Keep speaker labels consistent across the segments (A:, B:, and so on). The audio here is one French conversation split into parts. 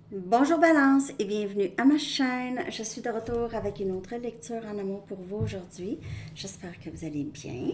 A: Bonjour Balance et bienvenue à ma chaîne. Je suis de retour avec une autre lecture en amour pour vous aujourd'hui. J'espère que vous allez bien.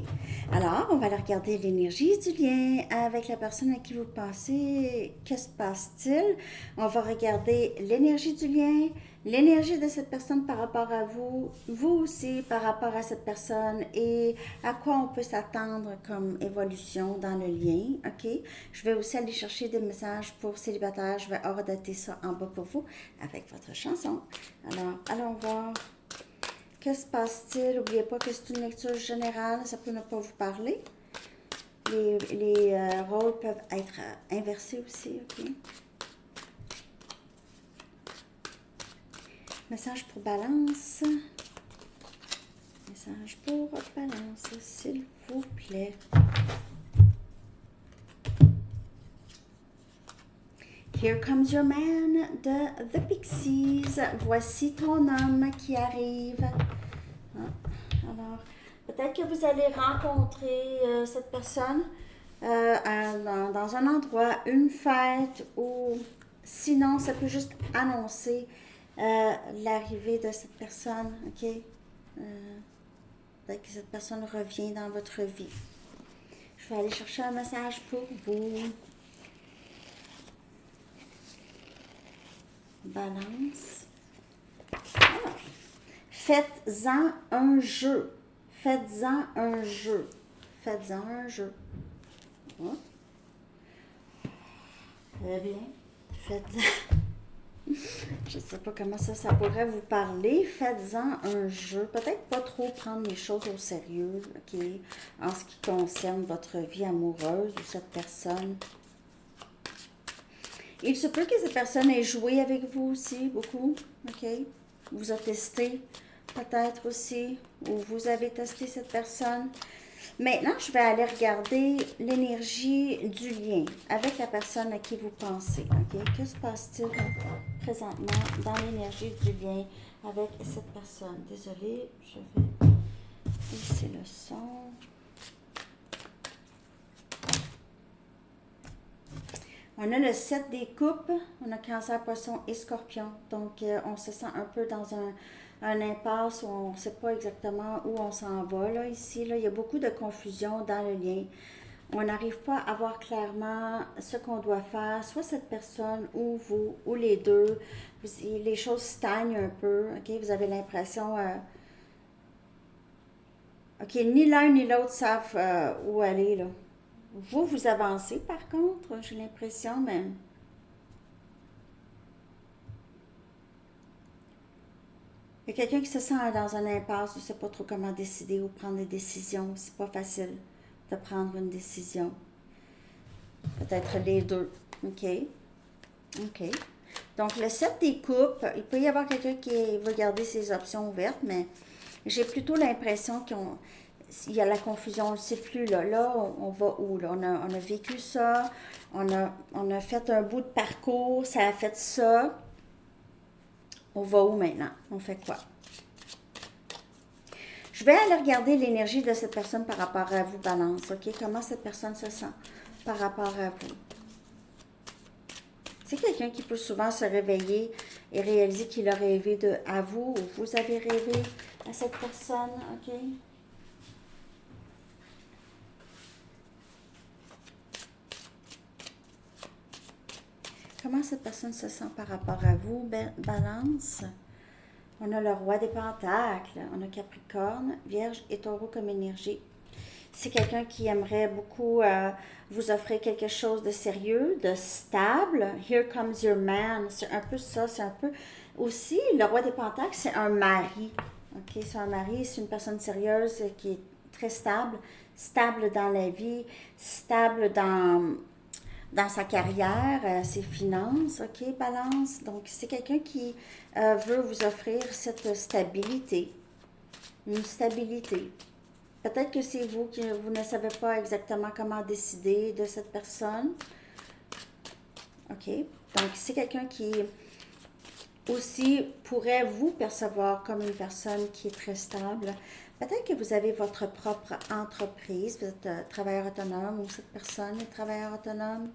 A: Alors, on va aller regarder l'énergie du lien avec la personne à qui vous pensez. Que se passe-t-il? On va regarder l'énergie du lien, l'énergie de cette personne par rapport à vous, vous aussi par rapport à cette personne et à quoi on peut s'attendre comme évolution dans le lien. OK? Je vais aussi aller chercher des messages pour célibataires. Je vais hors-dater ça en bas pour vous avec votre chanson. Alors, allons voir. Que se passe-t-il? N'oubliez pas que c'est une lecture générale. Ça peut ne pas vous parler. Les rôles peuvent être inversés aussi. OK? Message pour Balance. Message pour Balance, s'il vous plaît. Here comes your man de The Pixies. Voici ton homme qui arrive. Alors, peut-être que vous allez rencontrer cette personne dans un endroit, une fête, ou sinon, ça peut juste annoncer l'arrivée de cette personne. OK? Peut-être que cette personne revient dans votre vie. Je vais aller chercher un message pour vous. Balance. Ah. Faites-en un jeu. Faites-en un jeu. Faites-en un jeu. Oh. Très bien. Faites-en. Je ne sais pas comment ça pourrait vous parler. Faites-en un jeu. Peut-être pas trop prendre les choses au sérieux, OK, en ce qui concerne votre vie amoureuse de cette personne. Il se peut que cette personne ait joué avec vous aussi, beaucoup, OK? Vous a testé, peut-être aussi, ou vous avez testé cette personne. Maintenant, je vais aller regarder l'énergie du lien avec la personne à qui vous pensez, OK? Que se passe-t-il présentement dans l'énergie du lien avec cette personne? Désolée, je vais baisser le son. On a le 7 des coupes, on a Cancer, Poisson et Scorpion. Donc, on se sent un peu dans un impasse où on ne sait pas exactement où on s'en va. Là, ici, là, il y a beaucoup de confusion dans le lien. On n'arrive pas à voir clairement ce qu'on doit faire, soit cette personne ou vous, ou les deux. Les choses stagnent un peu. OK? Vous avez l'impression... OK, ni l'un ni l'autre savent où aller, là. Vous avancez par contre, j'ai l'impression, mais... Il y a quelqu'un qui se sent dans un impasse, ne sait pas trop comment décider ou prendre des décisions. C'est pas facile de prendre une décision. Peut-être les deux. OK. OK. Donc, le 7 des coupes, il peut y avoir quelqu'un qui veut garder ses options ouvertes, mais j'ai plutôt l'impression qu'il y a la confusion, on ne sait plus, là. Là, on va où, là? On a vécu ça, on a fait un bout de parcours, ça a fait ça. On va où maintenant? On fait quoi? Je vais aller regarder l'énergie de cette personne par rapport à vous, Balance. OK? Comment cette personne se sent par rapport à vous? C'est quelqu'un qui peut souvent se réveiller et réaliser qu'il a rêvé à vous ou vous avez rêvé à cette personne. OK? Comment cette personne se sent par rapport à vous, Balance? On a le roi des pentacles, on a Capricorne, Vierge et Taureau comme énergie. C'est quelqu'un qui aimerait beaucoup vous offrir quelque chose de sérieux, de stable. Here comes your man. C'est un peu ça, c'est un peu... Aussi, le roi des pentacles, c'est un mari. OK, c'est un mari, c'est une personne sérieuse qui est très stable. Stable dans la vie, stable dans sa carrière, ses finances, OK, Balance. Donc, c'est quelqu'un qui veut vous offrir cette stabilité. Une stabilité. Peut-être que c'est vous qui vous ne savez pas exactement comment décider de cette personne. OK. Donc, c'est quelqu'un qui aussi pourrait vous percevoir comme une personne qui est très stable. Peut-être que vous avez votre propre entreprise, vous êtes travailleur autonome ou cette personne est travailleur autonome.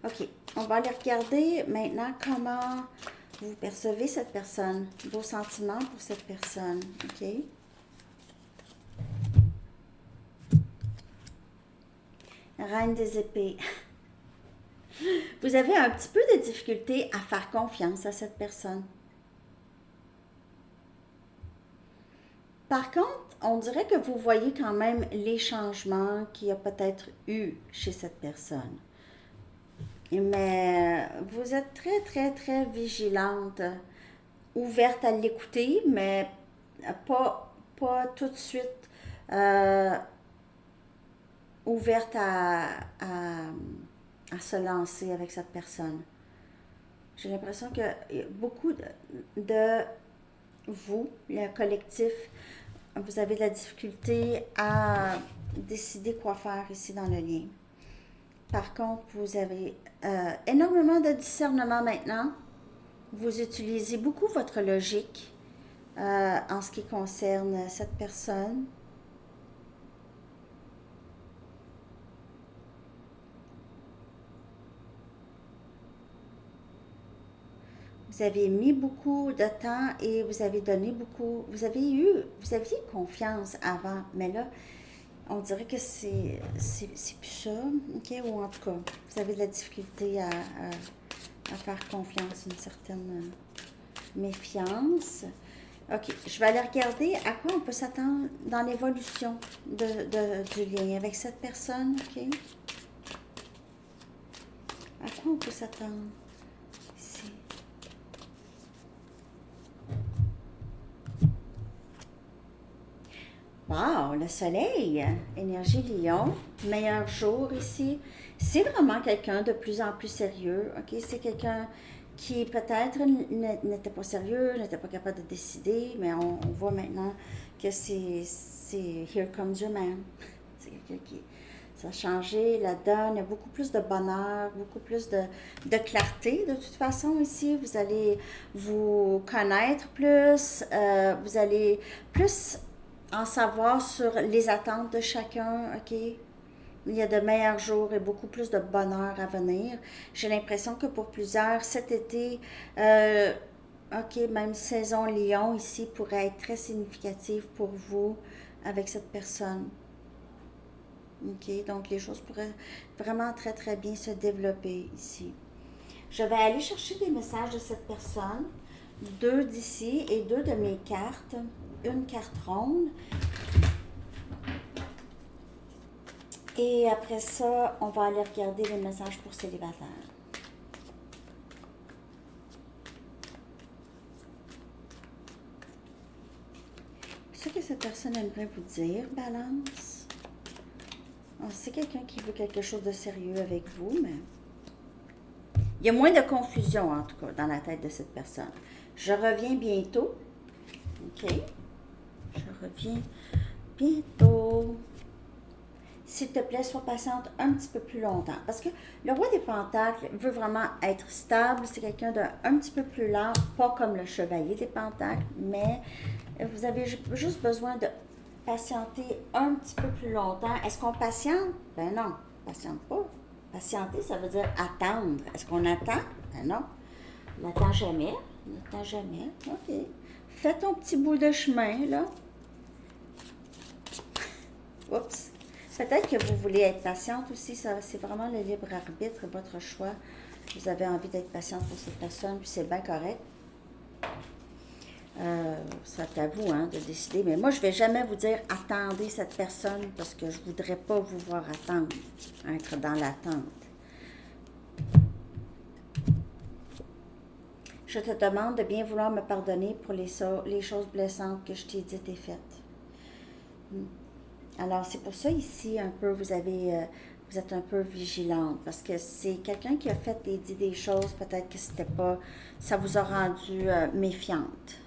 A: OK. On va aller regarder maintenant comment vous percevez cette personne, vos sentiments pour cette personne, OK? Reine des épées. Vous avez un petit peu de difficulté à faire confiance à cette personne. Par contre, on dirait que vous voyez quand même les changements qu'il y a peut-être eu chez cette personne. Mais vous êtes très, très, très vigilante, ouverte à l'écouter, mais pas tout de suite euh, ouverte à se lancer avec cette personne. J'ai l'impression que beaucoup de vous, le collectif, vous avez de la difficulté à décider quoi faire ici dans le lien. Par contre, vous avez énormément de discernement maintenant. Vous utilisez beaucoup votre logique en ce qui concerne cette personne. Vous avez mis beaucoup de temps et vous avez donné beaucoup. Vous aviez confiance avant, mais là, on dirait que c'est plus ça, ok? Ou en tout cas, vous avez de la difficulté à faire confiance, une certaine méfiance. Ok, je vais aller regarder à quoi on peut s'attendre dans l'évolution du lien avec cette personne, ok? À quoi on peut s'attendre ici? Wow, le soleil, énergie lion, meilleur jour ici. C'est vraiment quelqu'un de plus en plus sérieux, ok? C'est quelqu'un qui peut-être n'était pas sérieux, n'était pas capable de décider, mais on voit maintenant que c'est Here Comes Your Man. C'est quelqu'un qui, ça a changé la donne, il y a beaucoup plus de bonheur, beaucoup plus de clarté. De toute façon, ici, vous allez vous connaître plus, vous allez plus en savoir sur les attentes de chacun, OK? Il y a de meilleurs jours et beaucoup plus de bonheur à venir. J'ai l'impression que pour plusieurs, cet été, euh, OK, même saison Lion ici pourrait être très significative pour vous avec cette personne. OK, donc les choses pourraient vraiment très très bien se développer ici. Je vais aller chercher des messages de cette personne, deux d'ici et deux de mes cartes, une carte ronde. Et après ça, on va aller regarder les messages pour célibataires. Ce que cette personne aimerait vous dire, Balance. C'est quelqu'un qui veut quelque chose de sérieux avec vous, mais il y a moins de confusion, en tout cas, dans la tête de cette personne. Je reviens bientôt. OK? Je reviens bientôt. S'il te plaît, sois patiente un petit peu plus longtemps. Parce que le roi des pentacles veut vraiment être stable. C'est quelqu'un d'un petit peu plus lent, pas comme le chevalier des pentacles, mais vous avez juste besoin de patienter un petit peu plus longtemps. Est-ce qu'on patiente? Ben non, patiente pas. Patienter, ça veut dire attendre. Est-ce qu'on attend? Ben non. On n'attend jamais. On n'attend jamais. OK. Fais ton petit bout de chemin, là. Oups. Peut-être que vous voulez être patiente aussi, c'est vraiment le libre arbitre, votre choix. Vous avez envie d'être patiente pour cette personne, puis c'est bien correct. C'est à vous de décider. Mais moi, je ne vais jamais vous dire attendez cette personne parce que je ne voudrais pas vous voir attendre, être dans l'attente. Je te demande de bien vouloir me pardonner pour les choses blessantes que je t'ai dites et faites. Alors, c'est pour ça ici, un peu, vous êtes un peu vigilante, parce que c'est quelqu'un qui a fait et dit des choses, peut-être que c'était pas, ça vous a rendu méfiante.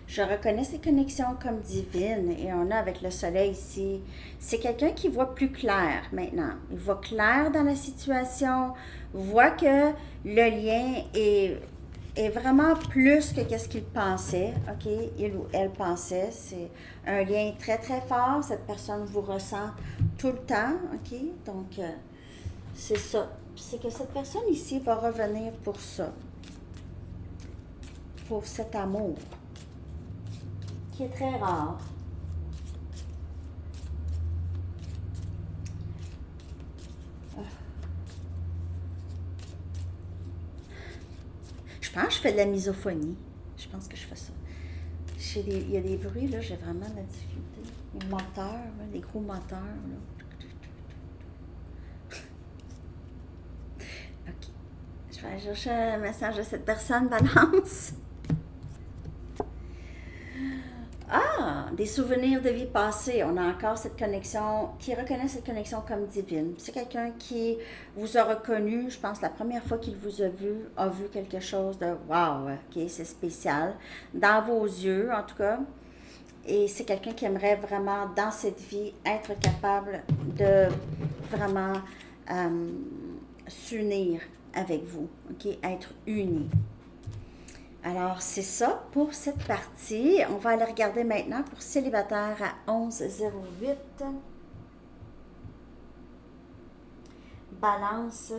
A: Je reconnais ces connexions comme divines, et on a avec le soleil ici, c'est quelqu'un qui voit plus clair maintenant. Il voit clair dans la situation, voit que le lien est vraiment plus que qu'est-ce qu'il pensait, OK? Il ou elle pensait. C'est un lien très, très fort. Cette personne vous ressent tout le temps, OK? Donc, c'est ça. c'est que cette personne ici va revenir pour ça, pour cet amour, qui est très rare. Je pense que je fais de la misophonie. Je pense que je fais ça. Il y a des bruits, là, j'ai vraiment de la difficulté. Les moteurs, là, les gros moteurs, là. OK. Je vais aller chercher un message de cette personne, Balance. Ah, des souvenirs de vie passée. On a encore cette connexion, qui reconnaît cette connexion comme divine. C'est quelqu'un qui vous a reconnu, je pense, la première fois qu'il vous a vu quelque chose de wow, ok, c'est spécial, dans vos yeux en tout cas. Et c'est quelqu'un qui aimerait vraiment, dans cette vie, être capable de vraiment s'unir avec vous, ok, être uni. Alors, c'est ça pour cette partie. On va aller regarder maintenant pour célibataire à 11,08. Balance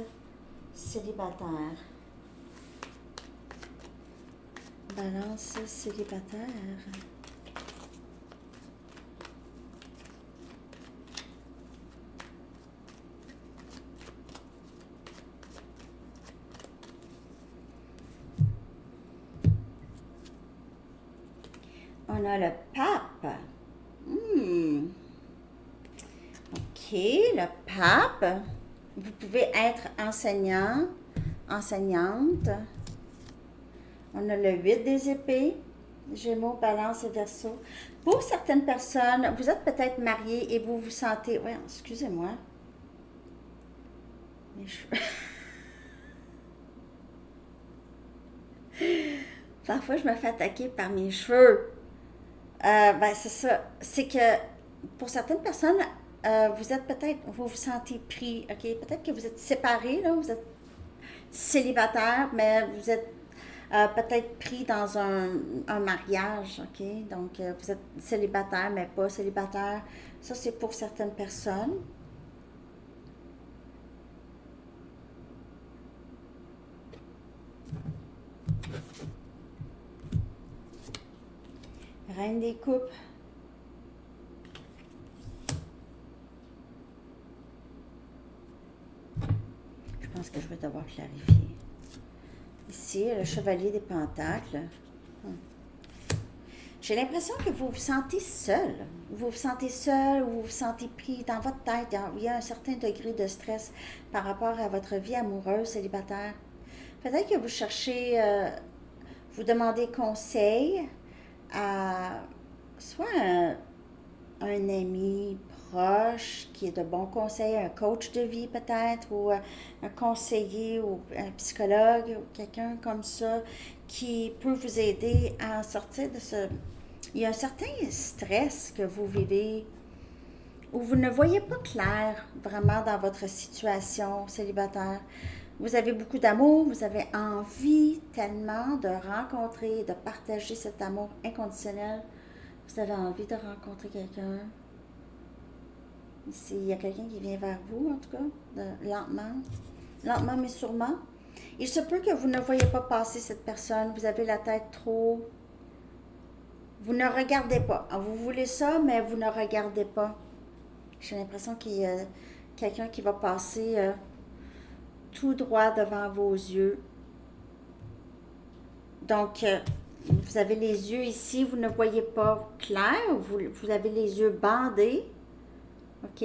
A: célibataire. Balance célibataire. On a le pape. OK, le pape. Vous pouvez être enseignant, enseignante. On a le 8 des épées. Gémeaux, Balance et Verseau. Pour certaines personnes, vous êtes peut-être marié et vous vous sentez... Ouais, excusez-moi. Mes cheveux. Parfois, je me fais attaquer par mes cheveux. Ben, c'est ça. C'est que pour certaines personnes, vous êtes peut-être, vous vous sentez pris, ok? Peut-être que vous êtes séparés, là, vous êtes célibataire, mais vous êtes peut-être pris dans un mariage, ok? Donc, vous êtes célibataire, mais pas célibataire. Ça, c'est pour certaines personnes. Reine des coupes. Je pense que je vais devoir clarifier. Ici, le chevalier des pentacles. J'ai l'impression que vous vous sentez seul. Vous vous sentez seul ou vous vous sentez pris dans votre tête. Il y a un certain degré de stress par rapport à votre vie amoureuse, célibataire. Peut-être que vous cherchez, vous demandez conseil à soit un ami proche qui est de bons conseils, un coach de vie peut-être, ou un conseiller ou un psychologue ou quelqu'un comme ça qui peut vous aider à sortir de ce... Il y a un certain stress que vous vivez où vous ne voyez pas clair vraiment dans votre situation célibataire. Vous avez beaucoup d'amour, vous avez envie tellement de rencontrer, de partager cet amour inconditionnel. Vous avez envie de rencontrer quelqu'un. Ici, il y a quelqu'un qui vient vers vous, en tout cas, lentement mais sûrement. Il se peut que vous ne voyez pas passer cette personne, vous avez la tête trop... Vous ne regardez pas. Vous voulez ça, mais vous ne regardez pas. J'ai l'impression qu'il y a quelqu'un qui va passer tout droit devant vos yeux. Donc, vous avez les yeux ici, vous ne voyez pas clair, vous avez les yeux bandés. OK?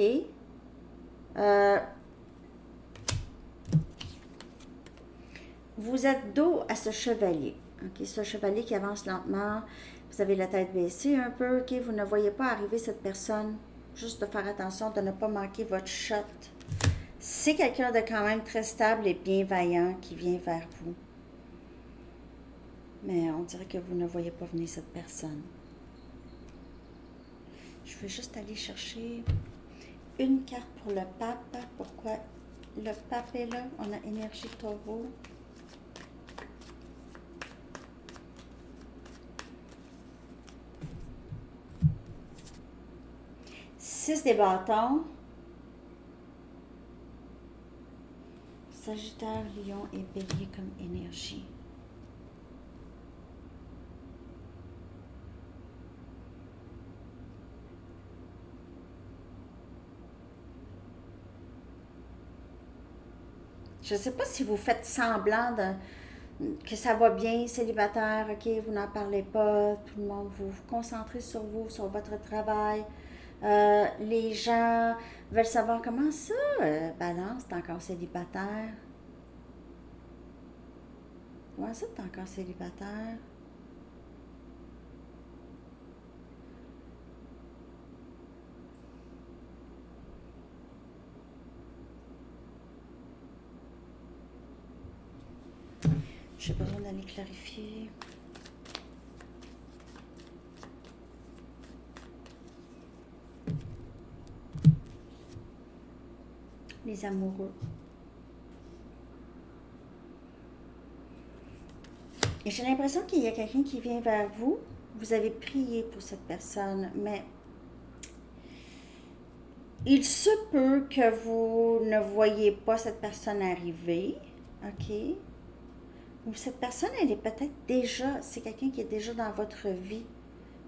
A: Vous êtes dos à ce chevalier. OK? Ce chevalier qui avance lentement. Vous avez la tête baissée un peu. OK? Vous ne voyez pas arriver cette personne. Juste de faire attention de ne pas manquer votre shot. C'est quelqu'un de quand même très stable et bienveillant qui vient vers vous. Mais on dirait que vous ne voyez pas venir cette personne. Je vais juste aller chercher une carte pour le pape. Pourquoi le pape est là? On a énergie taureau. Six des bâtons. Sagittaire, Lion et Bélier comme énergie. Je ne sais pas si vous faites semblant que ça va bien, célibataire, ok, vous n'en parlez pas, tout le monde, vous vous concentrez sur vous, sur votre travail. Les gens veulent savoir comment ça, Balance, t'es encore célibataire. Comment ça, t'es encore célibataire? J'ai besoin d'aller clarifier. Les amoureux. Et j'ai l'impression qu'il y a quelqu'un qui vient vers vous. Vous avez prié pour cette personne, mais il se peut que vous ne voyez pas cette personne arriver, ok? Ou cette personne, elle est peut-être déjà, c'est quelqu'un qui est déjà dans votre vie,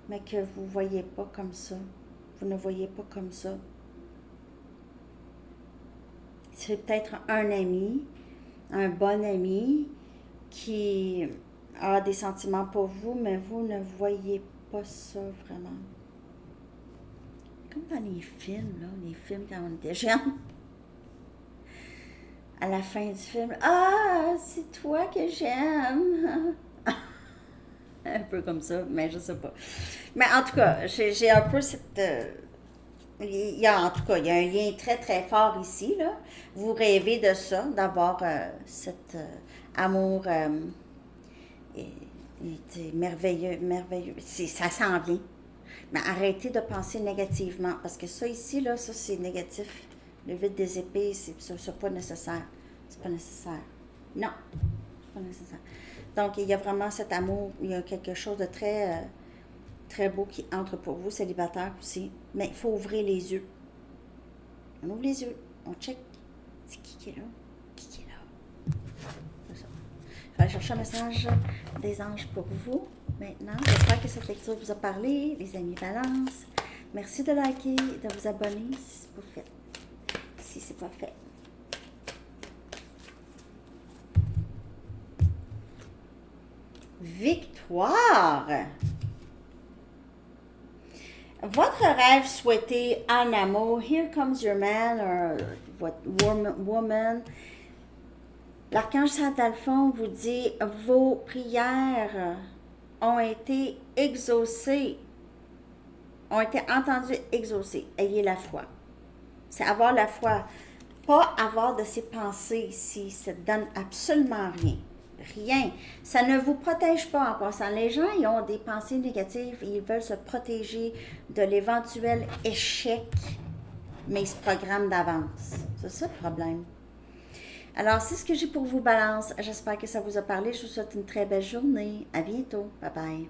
A: mais que vous ne voyez pas comme ça. Vous ne voyez pas comme ça. C'est peut-être un ami, un bon ami, qui a des sentiments pour vous, mais vous ne voyez pas ça vraiment. Comme dans les films, là, les films quand on était jeunes. À la fin du film, ah, c'est toi que j'aime. Un peu comme ça, mais je sais pas. Mais en tout cas, j'ai un peu cette. Il y a, en tout cas, il y a un lien très très fort ici, là. Vous rêvez de ça, d'avoir cet amour merveilleux, merveilleux. Ça s'en vient. Mais arrêtez de penser négativement, parce que ça ici, là, ça c'est négatif. Le vide des épées, c'est pas nécessaire. C'est pas nécessaire. Non, c'est pas nécessaire. Donc, il y a vraiment cet amour, il y a quelque chose de très, très beau qui entre pour vous, célibataire aussi. Mais il faut ouvrir les yeux. On ouvre les yeux, on check. C'est qui est là? Qui est là? C'est ça. Je vais aller chercher un message des anges pour vous maintenant. J'espère que cette lecture vous a parlé, les amis Balance. Merci de liker, de vous abonner si c'est pas fait. Si c'est pas fait. Victoire! Votre rêve souhaité en amour, here comes your man or what woman. L'archange Saint-Alphonse vous dit, vos prières ont été exaucées, ont été entendues exaucées. Ayez la foi. C'est avoir la foi. Pas avoir de ces pensées ici, ça ne donne absolument rien. Rien. Ça ne vous protège pas en passant. Les gens, ils ont des pensées négatives, ils veulent se protéger de l'éventuel échec, mais ils se programment d'avance. C'est ça le problème. Alors, c'est ce que j'ai pour vous, Balance. J'espère que ça vous a parlé. Je vous souhaite une très belle journée. À bientôt. Bye bye.